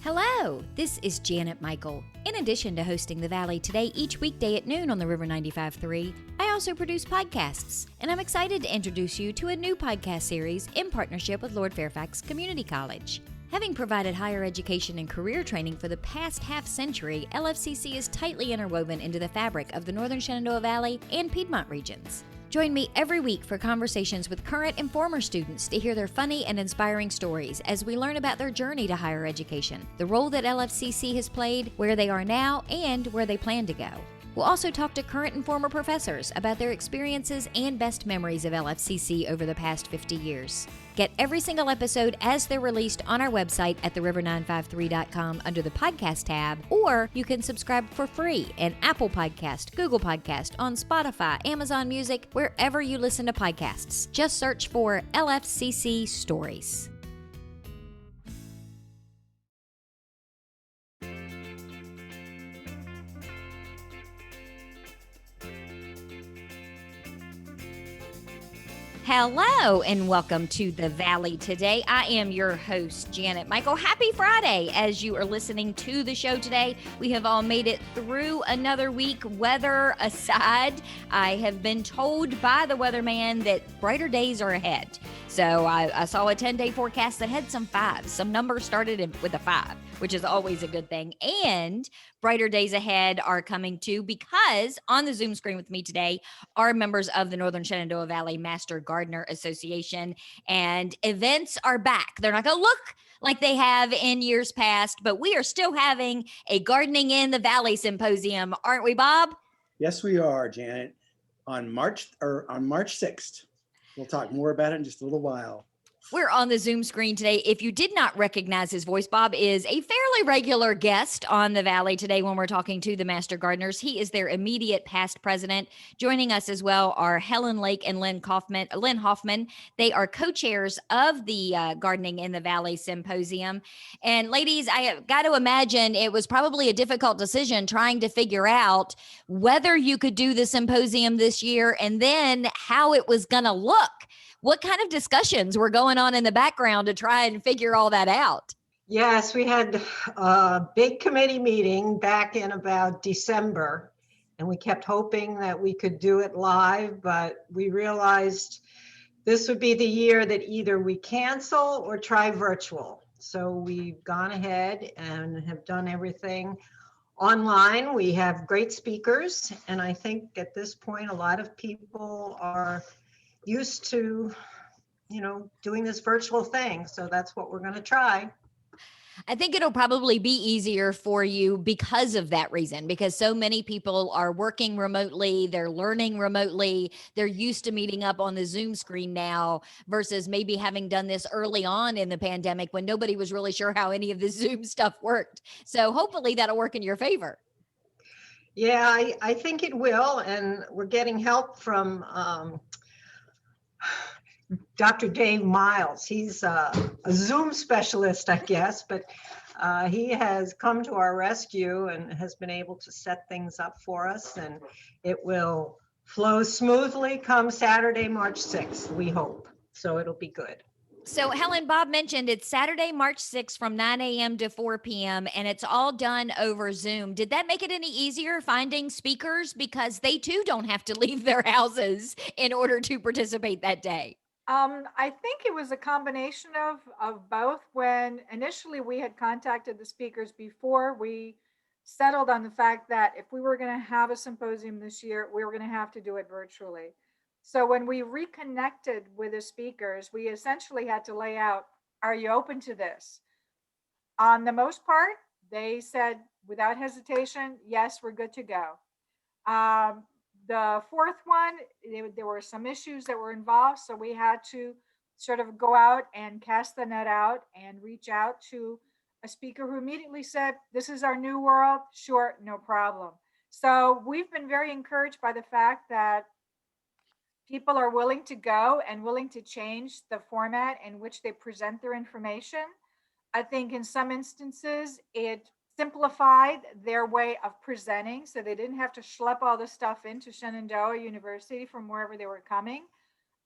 Hello, this is Janet Michael. In addition to hosting the Valley Today each weekday at noon on the River 95.3, I also produce podcasts, and I'm excited to introduce you to a new podcast series in partnership with Lord Fairfax Community College. Having provided higher education and career training for the past half-century, LFCC is tightly interwoven into the fabric of the Northern Shenandoah Valley and Piedmont regions. Join me every week for conversations with current and former students to hear their funny and inspiring stories as we learn about their journey to higher education, the role that LFCC has played, where they are now, and where they plan to go. We'll also talk to current and former professors about their experiences and best memories of LFCC over the past 50 years. Get every single episode as they're released on our website at theriver953.com under the podcast tab, or you can subscribe for free in Apple Podcast, Google Podcast, on Spotify, Amazon Music, wherever you listen to podcasts. Just search for LFCC Stories. Hello and welcome to the Valley Today. I am your host, Janet Michael. Happy Friday as you are listening to the show today. We have all made it through another week, weather aside. I have been told by the weatherman that brighter days are ahead. So I saw a 10-day forecast that had some fives. Some numbers started with a 5, which is always a good thing. And brighter days ahead are coming too, because on the Zoom screen with me today are members of the Northern Shenandoah Valley Master Gardener Association, and events are back. They're not going to look like they have in years past, but we are still having a Gardening in the Valley Symposium, aren't we, Bob? Yes, we are, Janet. On March 6th. We'll talk more about it in just a little while. We're on the Zoom screen today. If you did not recognize his voice, Bob is a fairly regular guest on the Valley Today when we're talking to the Master Gardeners. He is their immediate past president. Joining us as well are Helen Lake and Lynn Hoffman. They are co-chairs of the Gardening in the Valley Symposium. And ladies, I have got to imagine it was probably a difficult decision trying to figure out whether you could do the symposium this year and then how it was going to look. What kind of discussions were going on in the background to try and figure all that out? Yes, we had a big committee meeting back in about December, and we kept hoping that we could do it live, but we realized this would be the year that either we cancel or try virtual. So we've gone ahead and have done everything online. We have great speakers, and I think at this point, a lot of people are used to, doing this virtual thing. So that's what we're going to try. I think it'll probably be easier for you because of that reason, because so many people are working remotely, they're learning remotely, they're used to meeting up on the Zoom screen now versus maybe having done this early on in the pandemic when nobody was really sure how any of the Zoom stuff worked. So hopefully that'll work in your favor. Yeah, I think it will. And we're getting help from Dr. Dave Miles. He's a Zoom specialist, I guess, but he has come to our rescue and has been able to set things up for us, and it will flow smoothly come Saturday, March 6th, we hope. So it'll be good. So Helen, Bob mentioned it's Saturday, March 6th from 9 a.m. to 4 p.m. and it's all done over Zoom. Did that make it any easier finding speakers, because they too don't have to leave their houses in order to participate that day? I think it was a combination of both. When initially we had contacted the speakers before we settled on the fact that if we were going to have a symposium this year, we were going to have to do it virtually. So when we reconnected with the speakers, we essentially had to lay out, are you open to this? On the most part, they said without hesitation, yes, we're good to go. The fourth one, there were some issues that were involved, so we had to sort of go out and cast the net out and reach out to a speaker who immediately said, this is our new world, sure, no problem. So we've been very encouraged by the fact that people are willing to go and willing to change the format in which they present their information. I think in some instances, it simplified their way of presenting, so they didn't have to schlep all the stuff into Shenandoah University from wherever they were coming.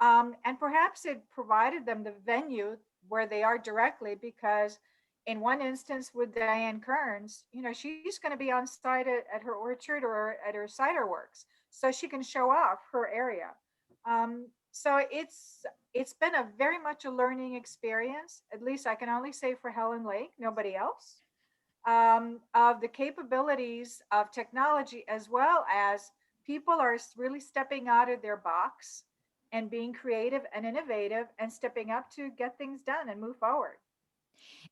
And perhaps it provided them the venue where they are directly, because in one instance with Diane Kearns, she's going to be on site at her orchard or at her cider works, so she can show off her area. So it's been a very much a learning experience. At least I can only say for Helen Lake, nobody else. Of the capabilities of technology, as well as people are really stepping out of their box and being creative and innovative and stepping up to get things done and move forward.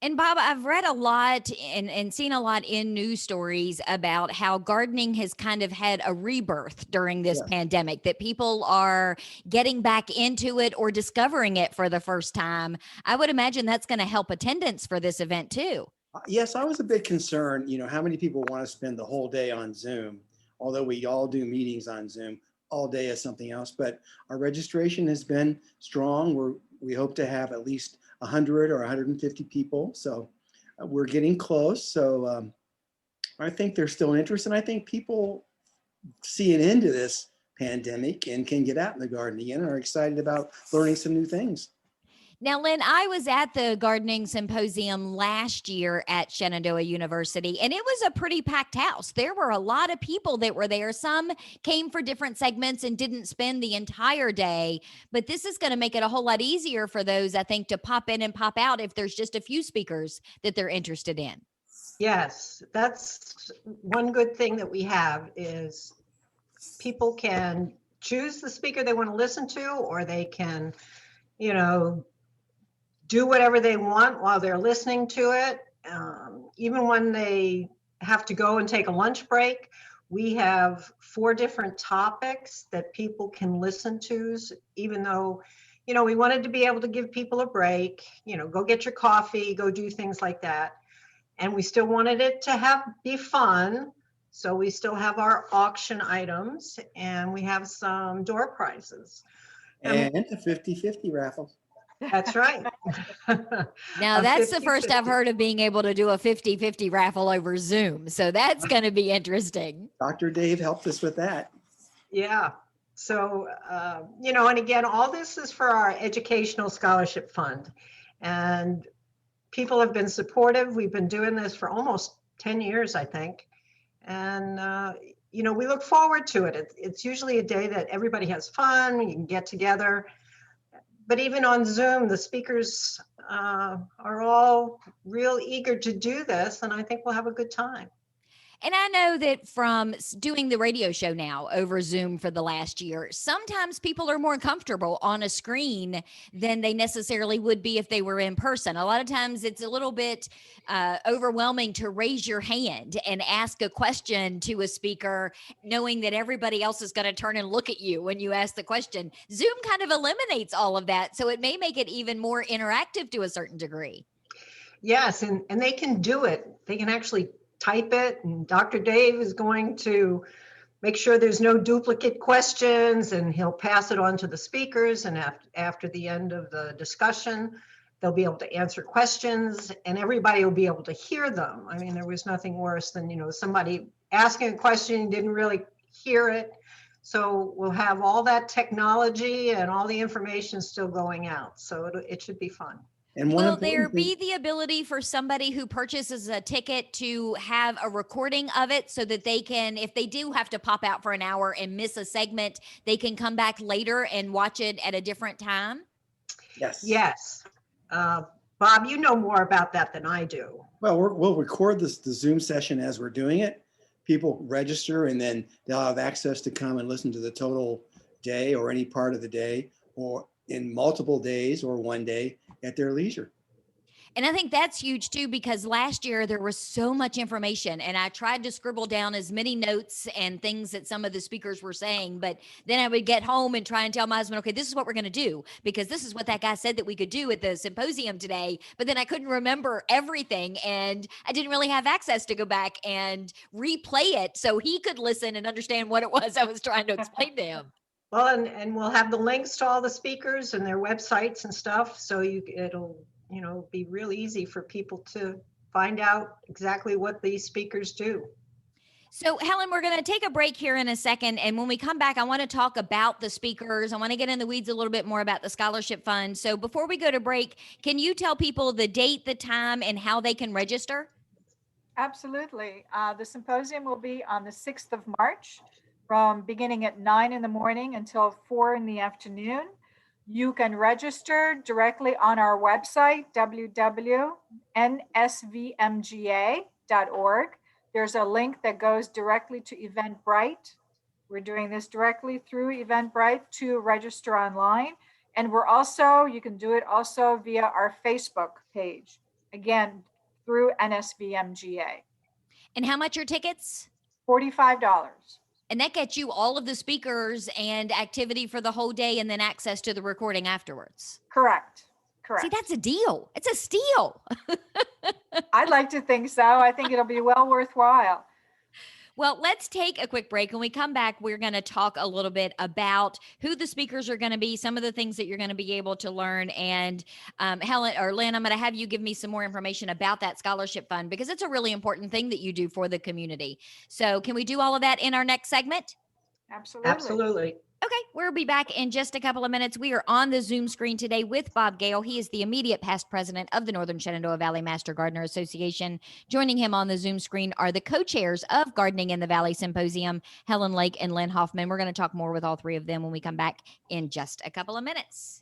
And Bob, I've read a lot and seen a lot in news stories about how gardening has kind of had a rebirth during this Yes. pandemic, that people are getting back into it or discovering it for the first time. I would imagine that's going to help attendance for this event too. Yes, I was a bit concerned, how many people want to spend the whole day on Zoom, although we all do meetings on Zoom all day as something else, but our registration has been strong. We hope to have at least 100 or 150 people. So we're getting close. So I think there's still interest, and I think people see an end to this pandemic and can get out in the garden again and are excited about learning some new things. Now, Lynn, I was at the gardening symposium last year at Shenandoah University, and it was a pretty packed house. There were a lot of people that were there. Some came for different segments and didn't spend the entire day, but this is going to make it a whole lot easier for those, I think, to pop in and pop out if there's just a few speakers that they're interested in. Yes, that's one good thing that we have is people can choose the speaker they want to listen to, or they can, do whatever they want while they're listening to it. Even when they have to go and take a lunch break, we have 4 different topics that people can listen to, even though, we wanted to be able to give people a break, go get your coffee, go do things like that. And we still wanted it to be fun. So we still have our auction items, and we have some door prizes. And a 50-50 raffle. That's right. Now, that's the first I've heard of being able to do a 50-50 raffle over Zoom. So that's going to be interesting. Dr. Dave helped us with that. Yeah. So, and again, all this is for our Educational Scholarship Fund. And people have been supportive. We've been doing this for almost 10 years, I think. And, we look forward to it. It's usually a day that everybody has fun. You can get together. But even on Zoom, the speakers are all real eager to do this, and I think we'll have a good time. And I know that from doing the radio show now over Zoom for the last year, sometimes people are more comfortable on a screen than they necessarily would be if they were in person. A lot of times it's a little bit overwhelming to raise your hand and ask a question to a speaker, knowing that everybody else is going to turn and look at you when you ask the question. Zoom kind of eliminates all of that, so it may make it even more interactive to a certain degree. Yes, and they can do it. They can actually type it, and Dr. Dave is going to make sure there's no duplicate questions, and he'll pass it on to the speakers, and after the end of the discussion, they'll be able to answer questions, and everybody will be able to hear them. I mean, there was nothing worse than, somebody asking a question and didn't really hear it. So we'll have all that technology and all the information still going out. So it should be fun. And will there be the ability for somebody who purchases a ticket to have a recording of it so that they can, if they do have to pop out for an hour and miss a segment, they can come back later and watch it at a different time? Yes. Yes. Bob, you know more about that than I do. Well, we'll record the Zoom session as we're doing it. People register, and then they'll have access to come and listen to the total day or any part of the day, or in multiple days or one day at their leisure. And I think that's huge too, because last year there was so much information and I tried to scribble down as many notes and things that some of the speakers were saying, but then I would get home and try and tell my husband, okay, this is what we're going to do, because this is what that guy said that we could do at the symposium today. But then I couldn't remember everything, and I didn't really have access to go back and replay it so he could listen and understand what it was I was trying to explain to him. Well, and we'll have the links to all the speakers and their websites and stuff, so it'll be real easy for people to find out exactly what these speakers do. So, Helen, we're going to take a break here in a second. And when we come back, I want to talk about the speakers. I want to get in the weeds a little bit more about the scholarship fund. So, before we go to break, can you tell people the date, the time, and how they can register? Absolutely. The symposium will be on the 6th of March from beginning at 9 in the morning until 4 in the afternoon. You can register directly on our website, www.nsvmga.org. There's a link that goes directly to Eventbrite. We're doing this directly through Eventbrite to register online. And you can do it also via our Facebook page. Again, through NSVMGA. And how much are tickets? $45. And that gets you all of the speakers and activity for the whole day and then access to the recording afterwards. Correct. See, that's a deal. It's a steal. I'd like to think so. I think it'll be well worthwhile. Well, let's take a quick break. When we come back, we're going to talk a little bit about who the speakers are going to be, some of the things that you're going to be able to learn. And Helen or Lynn, I'm going to have you give me some more information about that scholarship fund because it's a really important thing that you do for the community. So can we do all of that in our next segment? Absolutely. Absolutely. Okay, we'll be back in just a couple of minutes. We are on the Zoom screen today with Bob Gail. He is the immediate past president of the Northern Shenandoah Valley Master Gardener Association. Joining him on the Zoom screen are the co-chairs of Gardening in the Valley Symposium, Helen Lake and Lynn Hoffman. We're going to talk more with all three of them when we come back in just a couple of minutes.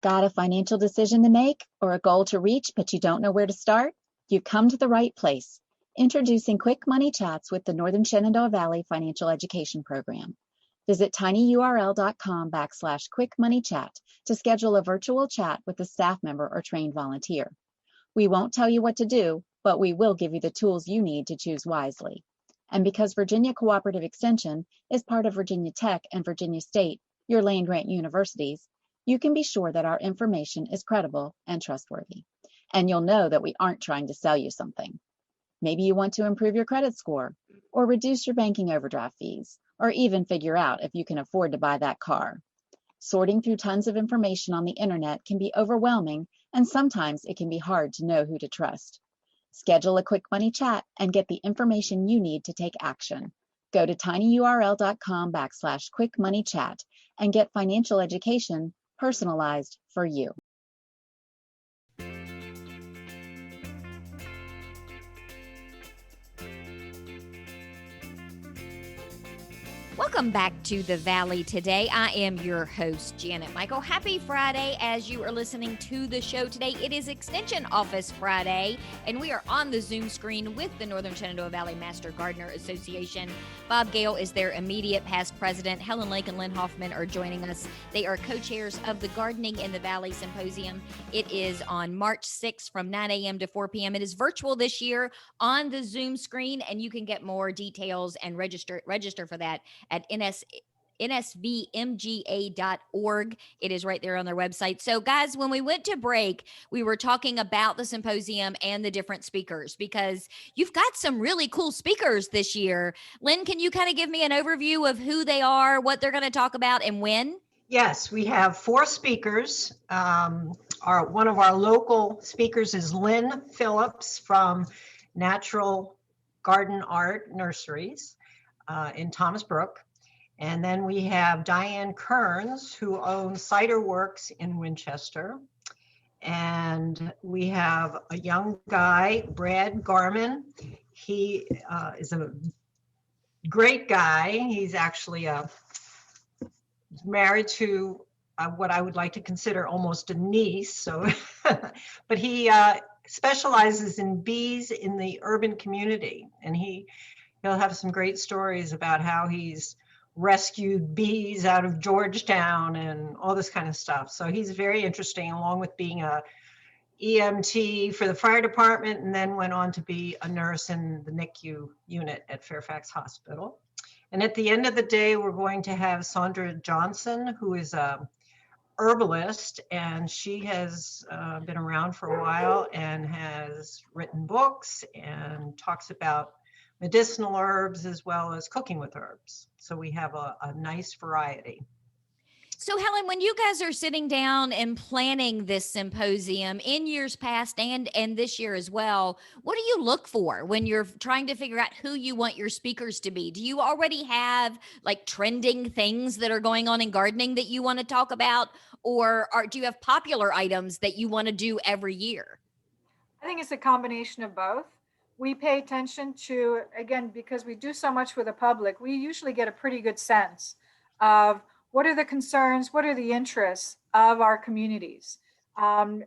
Got a financial decision to make or a goal to reach, but you don't know where to start? You've come to the right place. Introducing Quick Money Chats with the Northern Shenandoah Valley Financial Education Program. Visit tinyurl.com/quickmoneychat to schedule a virtual chat with a staff member or trained volunteer. We won't tell you what to do, but we will give you the tools you need to choose wisely. And because Virginia Cooperative Extension is part of Virginia Tech and Virginia State, your land-grant universities, you can be sure that our information is credible and trustworthy. And you'll know that we aren't trying to sell you something. Maybe you want to improve your credit score, or reduce your banking overdraft fees, or even figure out if you can afford to buy that car. Sorting through tons of information on the internet can be overwhelming, and sometimes it can be hard to know who to trust. Schedule a Quick Money Chat and get the information you need to take action. Go to tinyurl.com/quickmoneychat and get financial education personalized for you. Welcome back to the Valley today. I am your host, Janet Michael. Happy Friday as you are listening to the show today. It is Extension Office Friday, and we are on the Zoom screen with the Northern Shenandoah Valley Master Gardener Association. Bob Gail is their immediate past president. Helen Lake and Lynn Hoffman are joining us. They are co-chairs of the Gardening in the Valley Symposium. It is on March 6th from 9 a.m. to 4 p.m. It is virtual this year on the Zoom screen, and you can get more details and register for that at NSVMGA.org. It is right there on their website. So guys, when we went to break, we were talking about the symposium and the different speakers because you've got some really cool speakers this year. Lynn, can you kind of give me an overview of who they are, what they're going to talk about, and when? Yes, we have 4 speakers. One of our local speakers is Lynn Phillips from Natural Garden Art Nurseries in Thomas Brook. And then we have Diane Kearns, who owns Cider Works in Winchester. And we have a young guy, Brad Garman. He is a great guy. He's actually married to what I would like to consider almost a niece. So, but he specializes in bees in the urban community. And he'll have some great stories about how he's rescued bees out of Georgetown and all this kind of stuff. So he's very interesting, along with being a EMT for the fire department, and then went on to be a nurse in the NICU unit at Fairfax Hospital. And at the end of the day, we're going to have Sandra Johnson, who is a herbalist, and she has been around for a while and has written books and talks about medicinal herbs as well as cooking with herbs. So we have a nice variety. So Helen, when you guys are sitting down and planning this symposium in years past and this year as well, what do you look for when you're trying to figure out who you want your speakers to be? Do you already have like trending things that are going on in gardening that you want to talk about, or do you have popular items that you want to do every year? I think it's a combination of both. We pay attention to, again, because we do so much for the public, we usually get a pretty good sense of what are the concerns, what are the interests of our communities.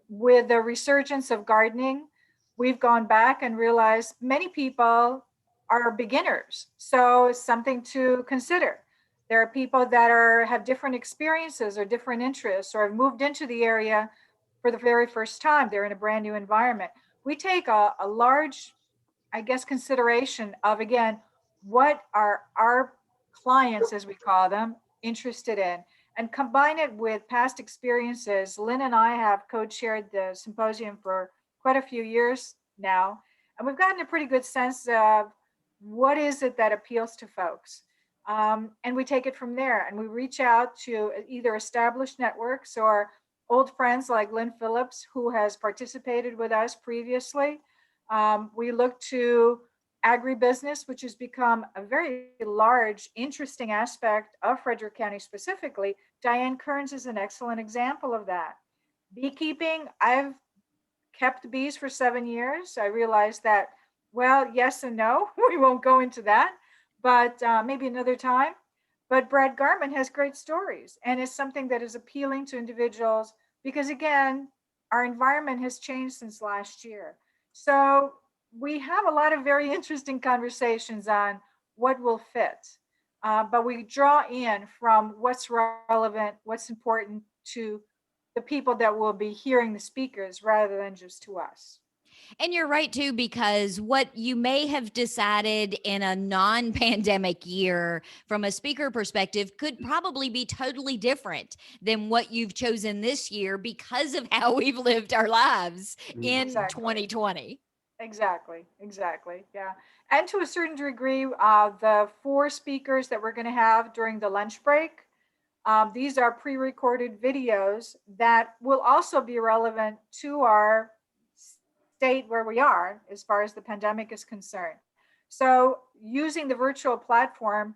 With the resurgence of gardening, we've gone back and realized many people are beginners. So it's something to consider. There are people that have different experiences or different interests or have moved into the area for the very first time. They're in a brand new environment. We take a large, I guess, consideration of, again, what are our clients, as we call them, interested in, and combine it with past experiences. Lynn and I have co-chaired the symposium for quite a few years now, and we've gotten a pretty good sense of what is it that appeals to folks. And we take it from there, and we reach out to either established networks or old friends like Lynn Phillips, who has participated with us previously. We look to agribusiness, which has become a very large, interesting aspect of Frederick County specifically. Diane Kearns is an excellent example of that. Beekeeping, I've kept bees for 7 years. I realized that, well, yes and no. We won't go into that, but maybe another time. But Brad Garman has great stories, and it's something that is appealing to individuals because, again, our environment has changed since last year. So we have a lot of very interesting conversations on what will fit, but we draw in from what's relevant, what's important to the people that will be hearing the speakers rather than just to us. And you're right too, because what you may have decided in a non-pandemic year from a speaker perspective could probably be totally different than what you've chosen this year because of how we've lived our lives in Exactly. 2020. Exactly. Yeah. And to a certain degree, the 4 speakers that we're going to have during the lunch break, these are pre-recorded videos that will also be relevant to our state where we are as far as the pandemic is concerned. So using the virtual platform,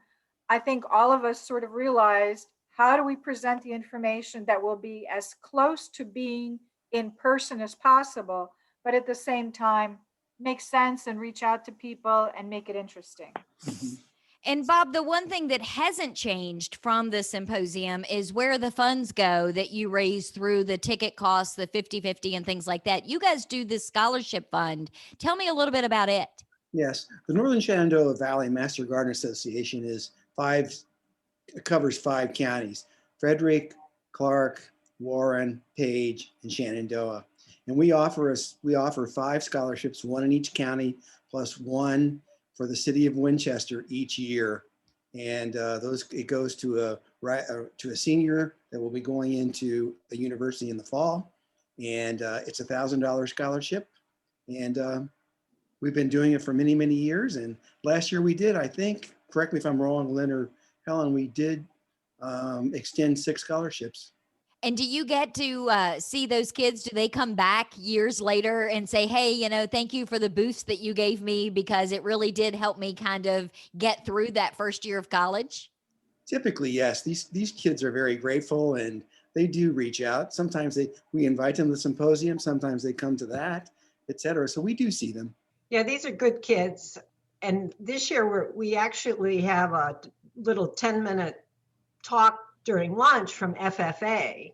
I think all of us sort of realized, how do we present the information that will be as close to being in person as possible, but at the same time make sense and reach out to people and make it interesting. And Bob, the one thing that hasn't changed from the symposium is where the funds go that you raise through the ticket costs, the 50/50 and things like that. You guys do this scholarship fund. Tell me a little bit about it. Yes, the Northern Shenandoah Valley Master Garden Association covers 5 counties: Frederick, Clark, Warren, Page, and Shenandoah. And we offer 5 scholarships, 1 in each county, plus 1 for the city of Winchester each year. And it goes to a senior that will be going into a university in the fall. And it's a $1,000 scholarship. And we've been doing it for many, many years. And last year we did, I think, correct me if I'm wrong, Lynn or Helen, we did extend 6 scholarships. And do you get to see those kids? Do they come back years later and say, hey, thank you for the boost that you gave me because it really did help me kind of get through that first year of college? Typically, yes. These kids are very grateful and they do reach out. Sometimes we invite them to the symposium. Sometimes they come to that, et cetera. So we do see them. Yeah, these are good kids. And this year we actually have a little 10-minute talk during lunch from FFA.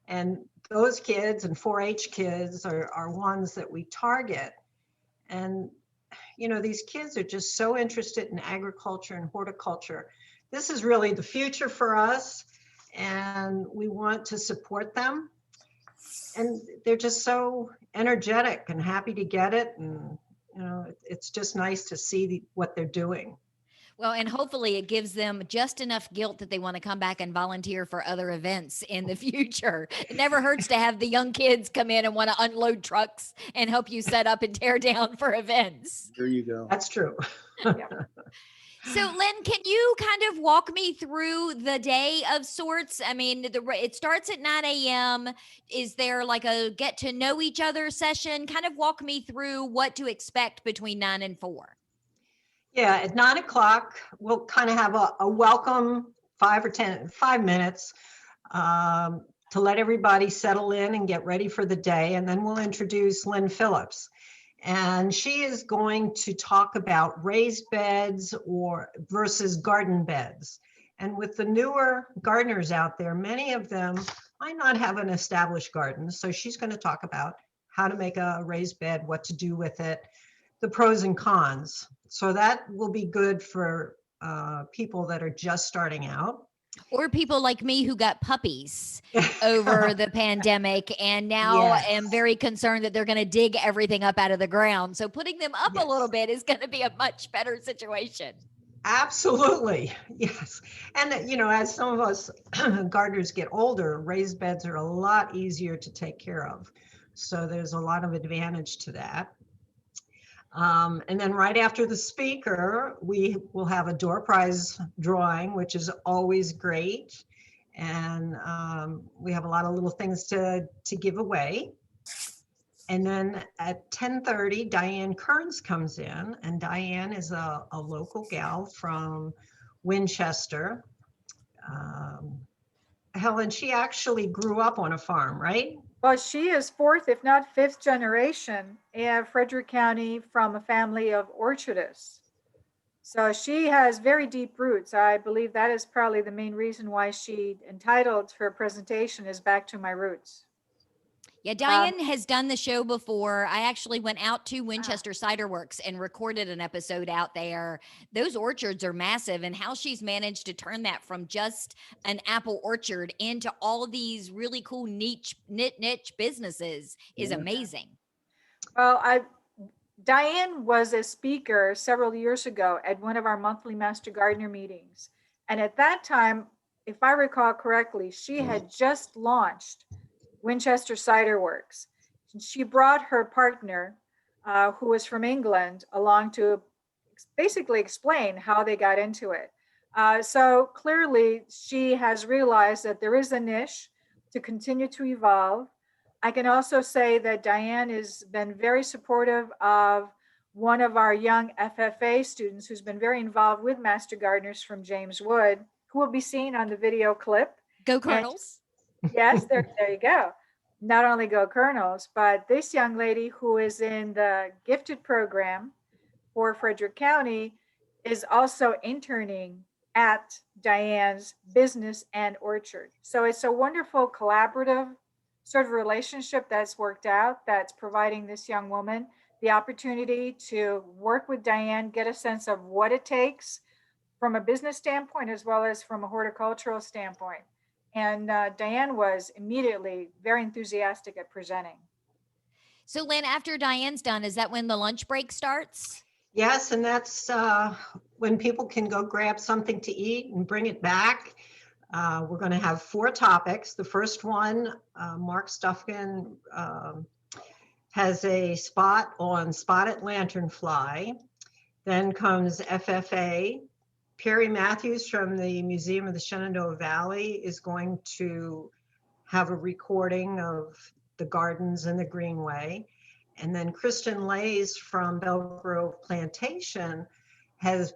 And those kids and 4-H kids are ones that we target. And, these kids are just so interested in agriculture and horticulture. This is really the future for us, and we want to support them. And they're just so energetic and happy to get it. And, it's just nice to see what they're doing. Well, and hopefully it gives them just enough guilt that they want to come back and volunteer for other events in the future. It never hurts to have the young kids come in and want to unload trucks and help you set up and tear down for events. There you go. That's true. So, Lynn, can you kind of walk me through the day of sorts? I mean, it starts at 9 a.m. Is there like a get to know each other session? Kind of walk me through what to expect between 9 and 4. Yeah, at 9 o'clock, we'll kind of have a welcome 5 minutes to let everybody settle in and get ready for the day. And then we'll introduce Lynn Phillips. And she is going to talk about raised beds or versus garden beds. And with the newer gardeners out there, many of them might not have an established garden. So she's going to talk about how to make a raised bed, what to do with it, the pros and cons. So that will be good for people that are just starting out. Or people like me who got puppies over the pandemic and now Yes. am very concerned that they're going to dig everything up out of the ground. So putting them up a little bit is going to be a much better situation. Absolutely. Yes. And, as some of us gardeners get older, raised beds are a lot easier to take care of. So there's a lot of advantage to that. And then right after the speaker, we will have a door prize drawing, which is always great. And we have a lot of little things to give away. And then at 10:30, Diane Kearns comes in, and Diane is a local gal from Winchester. Helen, she actually grew up on a farm, right? Well, she is fourth, if not fifth generation in Frederick County from a family of orchardists. So she has very deep roots. I believe that is probably the main reason why she entitled her presentation is Back to My Roots. Yeah, Diane has done the show before. I actually went out to Winchester Cider Works and recorded an episode out there. Those orchards are massive, and how she's managed to turn that from just an apple orchard into all these really cool niche businesses is amazing. Well, Diane was a speaker several years ago at one of our monthly Master Gardener meetings. And at that time, if I recall correctly, she had just launched Winchester Cider Works. She brought her partner, who was from England, along to basically explain how they got into it. So clearly, she has realized that there is a niche to continue to evolve. I can also say that Diane has been very supportive of one of our young FFA students who's been very involved with Master Gardeners from James Wood, who will be seen on the video clip. Go Colonels. Yes, there you go. Not only Go Colonels, but this young lady who is in the gifted program for Frederick County is also interning at Diane's business and orchard. So it's a wonderful collaborative sort of relationship that's worked out, that's providing this young woman the opportunity to work with Diane, get a sense of what it takes from a business standpoint as well as from a horticultural standpoint. And Diane was immediately very enthusiastic at presenting. So, Lynn, after Diane's done, is that when the lunch break starts? Yes, and that's when people can go grab something to eat and bring it back. We're going to have 4 topics. The first one, Mark Stufkin has a spot on Spotted Lanternfly. Then comes FFA. Perry Matthews from the Museum of the Shenandoah Valley is going to have a recording of the gardens and the greenway. And then Kristen Lays from Belgrove Plantation has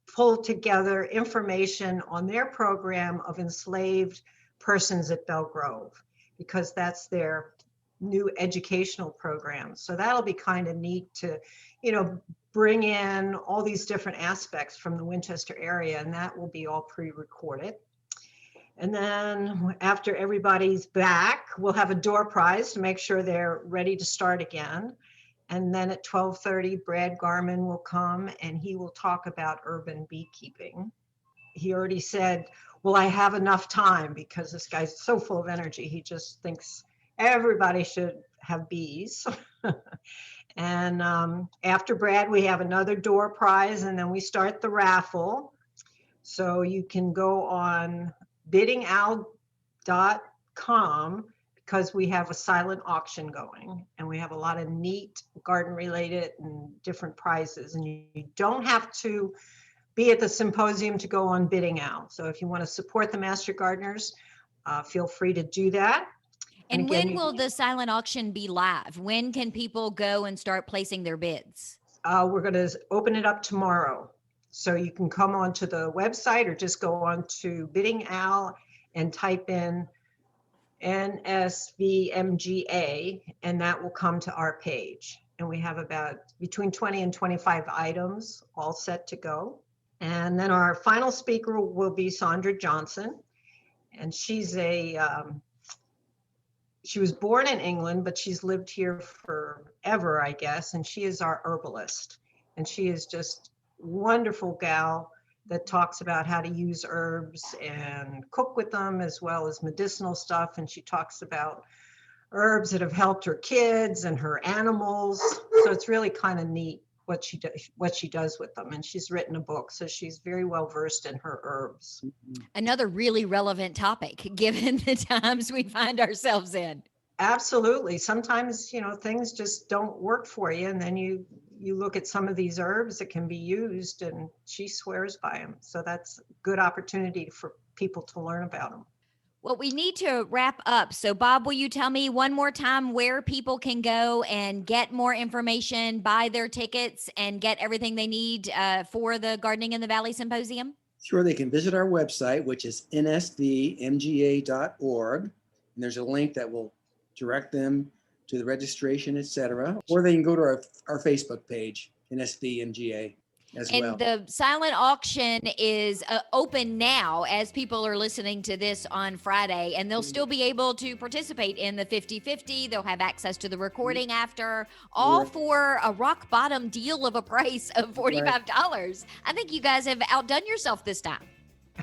pulled together information on their program of enslaved persons at Belgrove, because that's their new educational program. So that'll be kind of neat to, bring in all these different aspects from the Winchester area, and that will be all pre-recorded. And then after everybody's back, we'll have a door prize to make sure they're ready to start again. And then at 12:30, Brad Garman will come and he will talk about urban beekeeping. He already said, will I have enough time? Because this guy's so full of energy. He just thinks everybody should have bees. And after Brad, we have another door prize, and then we start the raffle. So you can go on biddingowl.com because we have a silent auction going, and we have a lot of neat garden related and different prizes. And you don't have to be at the symposium to go on Bidding Owl. So if you want to support the Master Gardeners, feel free to do that. And again, when will the silent auction be live? When can people go and start placing their bids? We're going to open it up tomorrow. So you can come onto the website or just go on to Bidding Owl and type in NSVMGA, and that will come to our page. And we have about between 20 and 25 items all set to go. And then our final speaker will be Sandra Johnson. And she's she was born in England, but she's lived here forever, I guess. And she is our herbalist. And she is just a wonderful gal that talks about how to use herbs and cook with them, as well as medicinal stuff. And she talks about herbs that have helped her kids and her animals. So it's really kind of neat what she does with them. And she's written a book, so she's very well versed in her herbs. Another really relevant topic, given the times we find ourselves in. Absolutely. Sometimes, things just don't work for you. And then you look at some of these herbs that can be used, and she swears by them. So that's a good opportunity for people to learn about them. Well, we need to wrap up. So, Bob, will you tell me one more time where people can go and get more information, buy their tickets, and get everything they need for the Gardening in the Valley Symposium? Sure, they can visit our website, which is nsvmga.org. And there's a link that will direct them to the registration, etc. Or they can go to our Facebook page, NSVMGA. And the silent auction is open now as people are listening to this on Friday, and they'll still be able to participate in the 50-50. They'll have access to the recording after, all for a rock bottom deal of a price of $45. I think you guys have outdone yourself this time.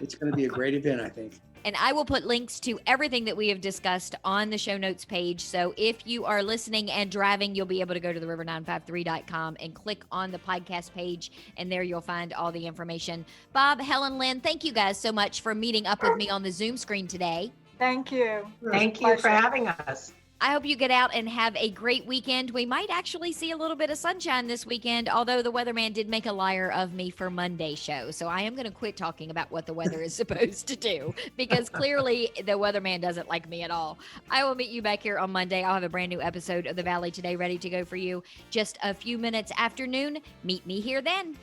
It's going to be a great event, I think. And I will put links to everything that we have discussed on the show notes page. So if you are listening and driving, you'll be able to go to theriver953.com and click on the podcast page. And there you'll find all the information. Bob, Helen, Lynn, thank you guys so much for meeting up with me on the Zoom screen today. Thank you. Thank you for having us. I hope you get out and have a great weekend. We might actually see a little bit of sunshine this weekend, although the weatherman did make a liar of me for Monday's show. So I am going to quit talking about what the weather is supposed to do, because clearly the weatherman doesn't like me at all. I will meet you back here on Monday. I'll have a brand new episode of The Valley Today ready to go for you just a few minutes after noon. Meet me here then.